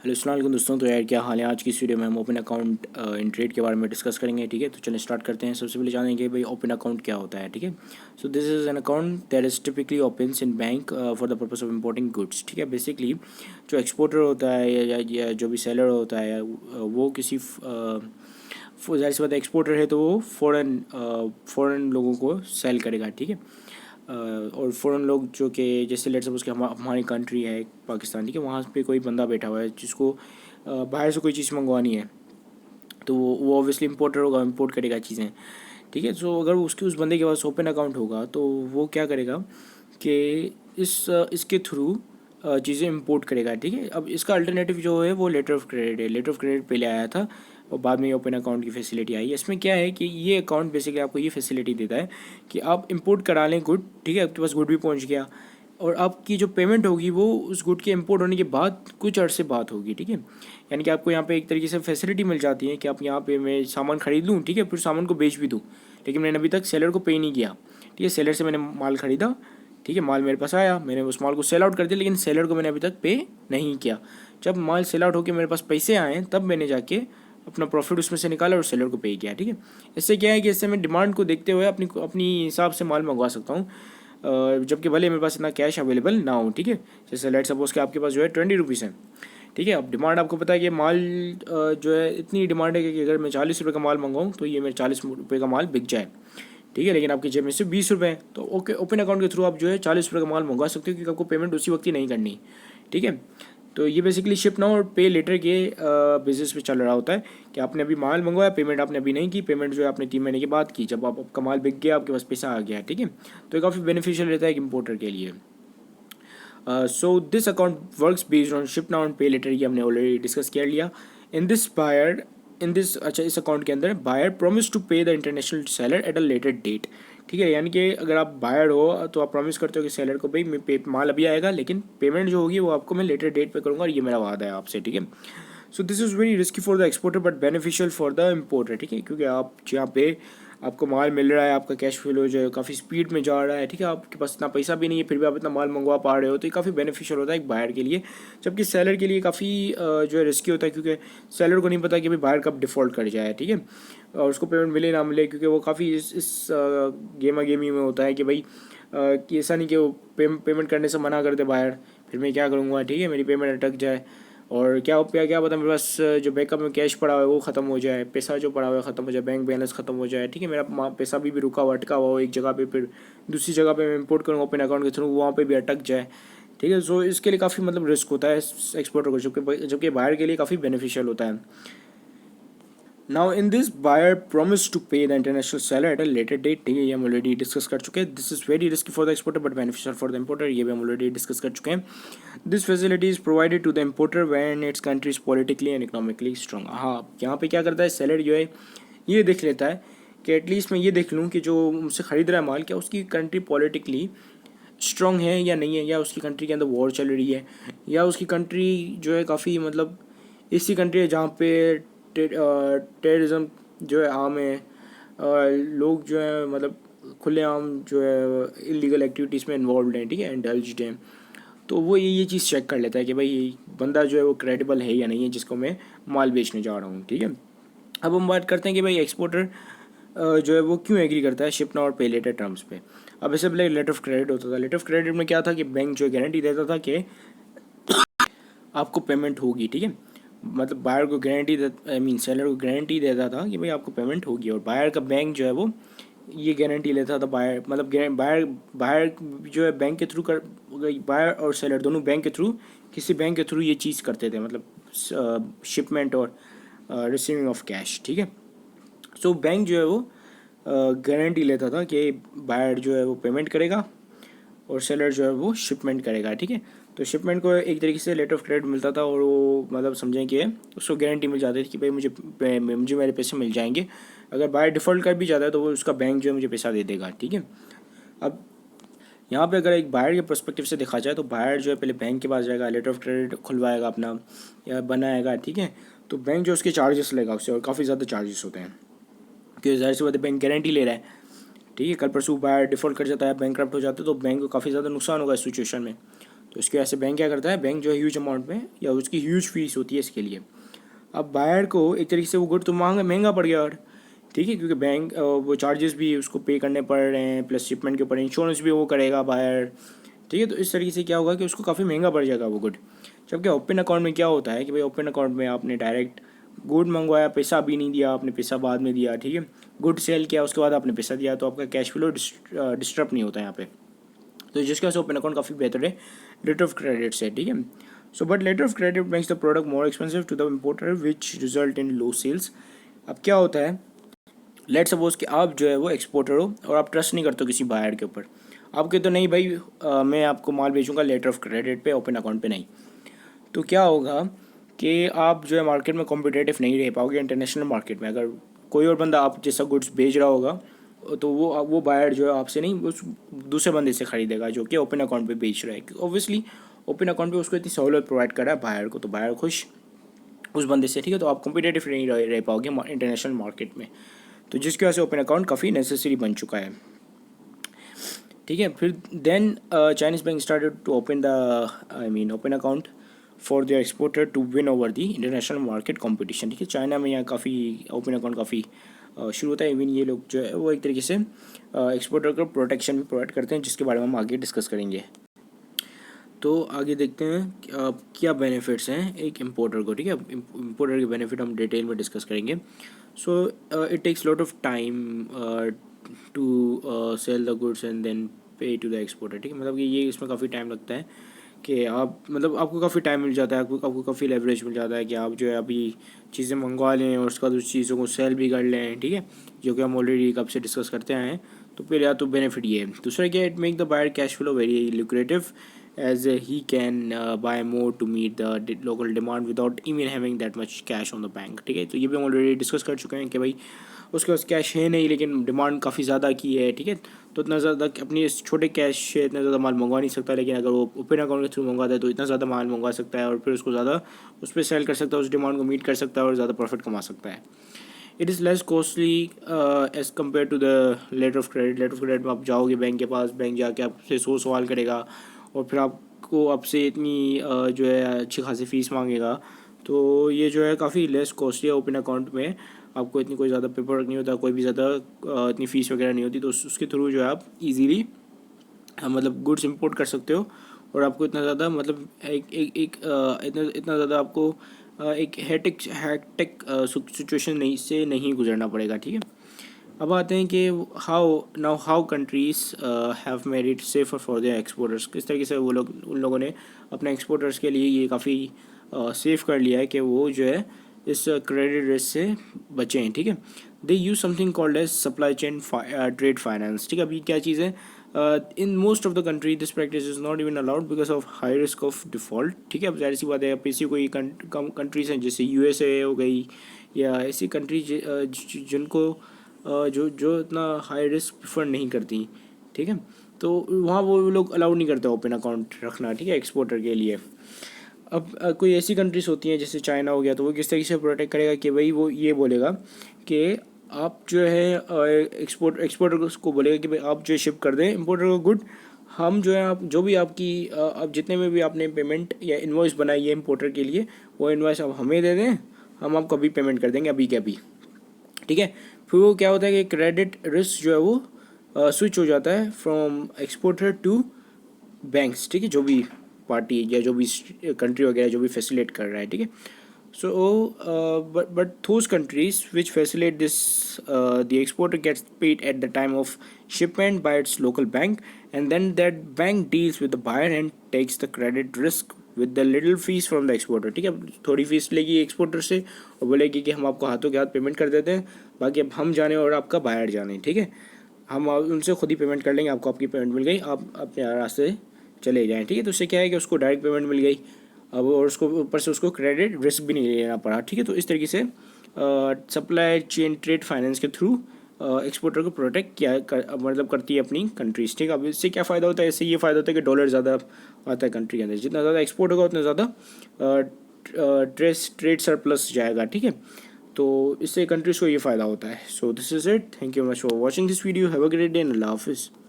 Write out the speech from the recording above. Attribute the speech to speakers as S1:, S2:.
S1: Hello अस्सलाम वालेकुम दोस्तों। तो यार क्या हाल है। आज की इस वीडियो में हम ओपन अकाउंट इन ट्रेड के बारे में डिस्कस करेंगे। ठीक है, तो चलिए स्टार्ट करते हैं। सबसे पहले जानेंगे भाई ओपन अकाउंट क्या होता है। ठीक है, so this is an account that is typically opens in bank for the purpose of importing goods. ठीक है, बेसिकली जो एक्सपोर्टर होता है या जो भी सेलर होता है वो किसी जाहिर सी बात है, एक्सपोर्टर है तो वो फ़ॉरेन लोगों को सेल करेगा। ठीक है, और फ़ॉरेन लोग जो कि जैसे लेट्स सपोज कि हमारी कंट्री है पाकिस्तान, ठीक है, वहाँ पे कोई बंदा बैठा हुआ है जिसको बाहर से कोई चीज़ मंगवानी है, तो वो ऑब्वियसली इम्पोर्टर होगा, इम्पोर्ट करेगा चीज़ें। ठीक है, सो अगर उस बंदे के पास ओपन अकाउंट होगा तो वो क्या करेगा कि इसके थ्रू चीज़ें इंपोर्ट करेगा। ठीक है, अब इसका अल्टरनेटिव जो है वो लेटर ऑफ क्रेडिट है। लेटर ऑफ क्रेडिट पहले आया था और बाद में ओपन अकाउंट की फैसिलिटी आई है। इसमें क्या है कि ये अकाउंट बेसिकली आपको ये फैसिलिटी देता है कि आप इंपोर्ट करा लें गुड। ठीक है, आपके पास गुड भी पहुंच गया और आपकी जो पेमेंट होगी वो उस गुड के इंपोर्ट होने के बाद कुछ अर्से बाद होगी। ठीक है, यानी कि आपको यहाँ पे एक तरीके से फैसिलिटी मिल जाती है कि आप यहाँ पे मैं सामान खरीद लूँ, ठीक है, फिर सामान को बेच भी दूँ, लेकिन मैंने अभी तक सेलर को पे नहीं किया। ठीक है, सेलर से मैंने माल ख़रीदा, ठीक है, माल मेरे पास आया, मैंने उस माल को सेल आउट कर दिया, लेकिन सेलर को मैंने अभी तक पे नहीं किया। जब माल सेल आउट होकर मेरे पास पैसे आए तब मैंने जाके अपना प्रॉफिट उसमें से निकाला और सेलर को पे किया। ठीक है, इससे क्या है कि इससे मैं डिमांड को देखते हुए अपनी अपनी हिसाब से माल मंगवा सकता हूँ, जबकि भले मेरे पास इतना कैश अवेलेबल ना हो। ठीक है, जैसे लेट सपोज कि आपके पास जो है 20 रुपीज़ है। ठीक है, अब डिमांड आपको पता है कि माल जो है इतनी डिमांड है कि अगर मैं 40 रुपये का माल मंगाऊँ तो ये मेरे 40 रुपये का माल बिक जाए। ठीक है, लेकिन आपकी जेब में सिर्फ 20 रुपये हैं, तो ओके ओपन अकाउंट के थ्रू आप जो है 40 रुपये का माल मंगवा सकते हो क्योंकि आपको पेमेंट उसी वक्त ही नहीं करनी। ठीक है, तो ये बेसिकली शिप नाउ और पे लेटर के बेसिस पे चल रहा होता है कि आपने अभी माल मंगवाया, पेमेंट आपने अभी नहीं की, पेमेंट जो है आपने 3 महीने के बाद की, जब आपका माल बिक गया, आपके पास पैसा आ गया। ठीक है, तो ये काफ़ी बेनिफिशियल रहता है एक इम्पोर्टर के लिए। So this account works based on ship now and पे लेटर, ये हमने ऑलरेडी डिस्कस कर लिया। इन दिस अच्छा, इस अकाउंट के अंदर buyer promise to pay the international seller at a later date. ठीक है, यानी कि अगर आप बायर हो तो आप प्रॉमिस करते हो कि सेलर को भाई माल अभी आएगा, लेकिन पेमेंट जो होगी वो आपको मैं लेटर डेट पे करूँगा और ये मेरा वादा है आपसे। ठीक है, so this is very risky for the exporter but beneficial for the importer. ठीक है, क्योंकि आप जहाँ पे आपको माल मिल रहा है, आपका कैश फ्लो जो है काफ़ी स्पीड में जा रहा है। ठीक है, आपके पास इतना पैसा भी नहीं है फिर भी आप इतना माल मंगवा पा रहे हो, तो ये काफ़ी बेनिफिशियल होता है एक बायर के लिए, जबकि सेलर के लिए काफ़ी जो है रिस्की होता है क्योंकि सेलर को नहीं पता कि भाई बायर कब डिफ़ॉल्ट कर जाए। ठीक है, और उसको पेमेंट मिले ना मिले, क्योंकि वो काफ़ी इस गेमा गेमी में होता है कि भाई कि ऐसा नहीं कि वो पेमेंट करने से मना कर दे बायर, फिर मैं क्या करूँगा। ठीक है, मेरी पेमेंट अटक जाए और क्या पता मेरे पास जो बैकअप में कैश पड़ा हुआ है वो ख़त्म हो जाए, पैसा जो पड़ा हुआ है ख़त्म हो जाए, बैंक बैलेंस ख़त्म हो जाए। ठीक है, मेरा पैसा भी रुका हुआ अटका हुआ हो एक जगह पे, फिर दूसरी जगह पे मैं इंपोर्ट करूँ ओपन अकाउंट के थ्रू, वहाँ पे भी अटक जाए। ठीक है, सो इसके लिए काफ़ी मतलब रिस्क होता है एक्सपोर्टर को, जबकि बायर के लिए काफ़ी बेनिफिशियल होता है। Now in this buyer promise to pay the international seller at a later date. ठीक है, ये हम ऑलरेडी डिस्कस कर चुके हैं। This is very risky for the exporter but beneficial for the importer, ये भी हम ऑलरेडी डिस्कस कर चुके हैं। This facility is provided to the importer when its country is politically and economically strong. हाँ, यहाँ पे क्या करता है सेलर जो है ये देख लेता है कि एटलीस्ट मैं ये देख लूँ कि जो मुझसे ख़रीद रहा है माल, क्या उसकी कंट्री पॉलिटिकली स्ट्रॉन्ग है या नहीं है, या उसकी कंट्री के अंदर वॉर चल रही है, या उसकी कंट्री जो है काफ़ी मतलब ऐसी कंट्री है जहाँ पे टेररिज्म जो है आम है, लोग जो है मतलब खुलेआम जो है इलीगल एक्टिविटीज़ में इन्वॉल्व हैं। ठीक है, इंडल्ज्ड हैं, तो वो ये चीज़ चेक कर लेता है कि भाई बंदा जो है वो क्रेडिबल है या नहीं है जिसको मैं माल बेचने जा रहा हूँ। ठीक है, अब हम बात करते हैं कि भाई एक्सपोर्टर जो है वो क्यों एग्री करता है शिप नाउ और पे लेटर टर्म्स पे। अब इससे पहले लेटर ऑफ क्रेडिट होता था। लेटर ऑफ क्रेडिट में क्या था कि बैंक जो गारंटी देता था कि आपको पेमेंट होगी। ठीक है, मतलब बायर को गारंटी आई मीन सेलर को गारंटी देता था कि भाई आपको पेमेंट होगी, और बायर का बैंक जो है वो ये गारंटी लेता था। बायर मतलब बायर बायर जो है बैंक के थ्रू कर, बायर और सेलर दोनों बैंक के थ्रू, किसी बैंक के थ्रू ये चीज़ करते थे, मतलब शिपमेंट और रिसीविंग ऑफ कैश। ठीक है, सो बैंक जो है वो गारंटी लेता था कि बायर जो है वो पेमेंट करेगा और सेलर जो है वो शिपमेंट करेगा। ठीक है, तो शिपमेंट को एक तरीके से लेटर ऑफ क्रेडिट मिलता था और वो मतलब समझें कि उसको गारंटी मिल जाती थी कि भाई मुझे मेरे पैसे मिल जाएंगे। अगर बायर डिफ़ॉल्ट कर भी जाता है तो वो उसका बैंक जो है मुझे पैसा दे देगा। ठीक है, अब यहाँ पे अगर एक बायर के पर्सपेक्टिव से देखा जाए तो बायर जो है पहले बैंक के पास जाएगा, लेटर ऑफ क्रेडिट खुलवाएगा अपना या बनाएगा। ठीक है, तो बैंक जो उसके चार्जेस लेगा उससे, और काफ़ी ज़्यादा चार्जेस होते हैं क्योंकि जाहिर सी बात है बैंक गारंटी ले रहा है। ठीक है, कल परसों बायर डिफ़ॉल्ट कर जाता है, बैंक करप्ट हो जाता है, तो बैंक को काफ़ी ज़्यादा नुकसान होगा इस सिचुएशन में। तो तो इसकी वजह से बैंक क्या करता है, बैंक जो है ह्यूज अमाउंट में या उसकी ह्यूज फीस होती है इसके लिए। अब बायर को एक तरीके से वो गुड तो महंगा पड़ गया, और ठीक है, क्योंकि बैंक वो चार्जेस भी उसको पे करने पड़ रहे हैं, प्लस शिपमेंट के ऊपर इंश्योरेंस भी वो करेगा बायर, ठीक है। तो इस तरीके से क्या होगा कि उसको काफ़ी महंगा पड़ जाएगा वो गुड। जबकि ओपन अकाउंट में क्या होता है कि भाई ओपन अकाउंट में आपने डायरेक्ट गुड मंगवाया, पैसा भी नहीं दिया आपने, पैसा बाद में दिया, ठीक है, गुड सेल किया उसके बाद आपने पैसा दिया, तो आपका कैश फ्लो डिस्टर्ब नहीं होता है यहाँ पे। तो जिसके वजह से ओपन अकाउंट काफ़ी बेहतर है लेटर ऑफ क्रेडिट से, ठीक है। So but letter of credit makes the product more expensive to the importer which result in low sales. अब क्या होता है, लेट सपोज कि आप जो है वो एक्सपोर्टर हो और आप ट्रस्ट नहीं करते हो किसी बायर के ऊपर, आप कहते हो नहीं भाई मैं आपको माल बेचूंगा लेटर ऑफ क्रेडिट पे, ओपन अकाउंट पे नहीं। तो क्या होगा कि आप जो है मार्केट में कॉम्पिटेटिव नहीं रह पाओगे इंटरनेशनल मार्केट में। अगर कोई और बंदा आप जैसा गुड्स बेच रहा होगा तो वो बायर जो है आपसे नहीं, उस दूसरे बंदे से ख़रीदेगा जो कि ओपन अकाउंट पे बेच रहा है। ऑब्वियसली ओपन अकाउंट पे उसको इतनी सहूलत प्रोवाइड कर रहा है बायर को, तो बायर खुश उस बंदे से, ठीक है। तो आप कॉम्पिटेटिव नहीं रह पाओगे इंटरनेशनल मार्केट में, तो जिसकी वजह से ओपन अकाउंट काफ़ी नेसेसरी बन चुका है, ठीक है। फिर then Chinese bank started to open the open account for their exporter to win over the international market competition, ठीक है। चाइना में यहाँ काफ़ी ओपन अकाउंट काफ़ी शुरू होता है। इवन ये लोग जो है वो एक तरीके से एक्सपोर्टर को प्रोटेक्शन भी प्रोवाइड करते हैं, जिसके बारे में हम आगे डिस्कस करेंगे। तो आगे देखते हैं क्या बेनिफिट्स हैं एक इम्पोर्टर को, ठीक है। इम्पोर्टर के बेनिफिट हम डिटेल में डिस्कस करेंगे। So it takes lot of time to sell the goods and then pay to the exporter, ठीक है। मतलब कि ये इसमें काफ़ी टाइम लगता है कि आप मतलब आपको काफ़ी टाइम मिल जाता है, आपको काफ़ी लेवरेज मिल जाता है कि आप जो है अभी चीज़ें मंगवा लें और उसके बाद उस चीज़ों को सेल भी कर लें, ठीक है, जो कि हम ऑलरेडी कब से डिस्कस करते आए हैं। तो पहले या तो बेनिफिट ये है। दूसरा क्या है, it make the buyer cash flow very lucrative as he can buy more to meet the local demand without even having that much cash on the bank, ठीक है। तो ये भी हम ऑलरेडी डिस्कस कर चुके हैं कि भाई उसके पास कैश है नहीं लेकिन डिमांड काफ़ी ज़्यादा की है, ठीक है। तो इतना ज़्यादा अपनी इस छोटे कैश से इतना ज़्यादा माल मंगवा नहीं सकता, लेकिन अगर वो ओपन अकाउंट के थ्रू मंगवाता है तो इतना ज़्यादा माल मंगवा सकता है और फिर उसको ज़्यादा उस पर सेल कर सकता है, उस डिमांड को मीट कर सकता है और ज़्यादा प्रॉफिट कमा सकता है। It is less costly as compare to the letter of credit. Letter of credit में आप जाओगे बैंक के पास, बैंक जाके आपसे 100 सवाल करेगा और फिर आपको आपसे इतनी जो है अच्छी खासी फ़ीस मांगेगा। तो ये जो है काफ़ी लेस कॉस्टली है। ओपन अकाउंट में आपको इतनी कोई ज़्यादा पेपर वर्क नहीं होता, कोई भी ज़्यादा इतनी फ़ीस वगैरह नहीं होती, तो उसके थ्रू जो है आप इजीली मतलब गुड्स इंपोर्ट कर सकते हो और आपको इतना ज़्यादा मतलब इतना ज़्यादा आपको एक हैक्टिक सिचुएशन नहीं गुजरना पड़ेगा, ठीक है। अब आते हैं कि how countries have made it safer for their exporters. किस तरीके से उन लोगों ने अपने एक्सपोर्टर्स के लिए ये काफ़ी सेफ कर लिया है कि वो जो है इस क्रेडिट रिस्क से बचें, ठीक है। They use something called as supply chain trade finance, ठीक है। अभी क्या चीज़ है, in most of the country this practice is not even allowed because of high risk of default, ठीक है। अब जाहिर सी बात है, अब ऐसी कोई कंट्रीज़ हैं जैसे USA हो गई या ऐसी कंट्री जिनको जो इतना हाई रिस्क प्रेफर नहीं करती, ठीक है। तो वहाँ वो लोग अलाउ नहीं करते ओपन अकाउंट रखना, ठीक है, एक्सपोर्टर के लिए। अब कोई ऐसी कंट्रीज़ होती हैं जैसे चाइना हो गया, तो वो किस तरीके से प्रोटेक्ट करेगा कि भाई वो ये बोलेगा कि आप जो है एक्सपोर्टर को बोलेगा कि भाई आप जो शिप कर दें इम्पोर्टर को गुड, हम जो है आप जो भी आपकी आप जितने में भी आपने पेमेंट या इन्वॉइस बनाई है इम्पोर्टर के लिए, वो इन्वॉइस आप हमें दे दें, हम आपको अभी पेमेंट कर देंगे अभी के अभी, ठीक है। फिर वो क्या होता है कि क्रेडिट रिस्क जो है वो स्विच हो जाता है फ्रॉम एक्सपोर्टर टू बैंक्स, ठीक है, जो भी पार्टी या जो भी कंट्री वगैरह जो भी फैसिलिटेट कर रहा है, ठीक है। So but those countries which facilitate this the exporter gets paid at the time of shipment by its local bank and then that bank deals with the buyer and takes the credit risk with the little fees from the exporter, ठीक है। थोड़ी fees लेगी exporter से और बोलेगी कि हम आपको हाथों के हाथ पेमेंट कर देते हैं, बाकी अब हम जाने और आपका बायर जाने, ठीक है, हम उनसे खुद ही पेमेंट कर लेंगे, आपको आपकी पेमेंट मिल गई, आप अपने रास्ते चले जाएँ, ठीक है। तो उससे क्या है कि उसको डायरेक्ट पेमेंट मिल गई अब और उसको ऊपर से उसको क्रेडिट रिस्क भी नहीं लेना पड़ा, ठीक है। तो इस तरीके से सप्लाई चेन ट्रेड फाइनेंस के थ्रू एक्सपोर्टर को प्रोटेक्ट मतलब करती है अपनी कंट्रीज, ठीक है। अब इससे क्या फ़ायदा होता है, इससे ये फ़ायदा होता है कि डॉलर ज़्यादा आता है कंट्री के अंदर, जितना ज़्यादा एक्सपोर्ट होगा उतना ज़्यादा ट्रेड सरप्लस जाएगा, ठीक है। तो इससे कंट्रीज़ को ये फ़ायदा होता है। So this is it, thank you much for watching this video, have a great day and Allah हाफिज़।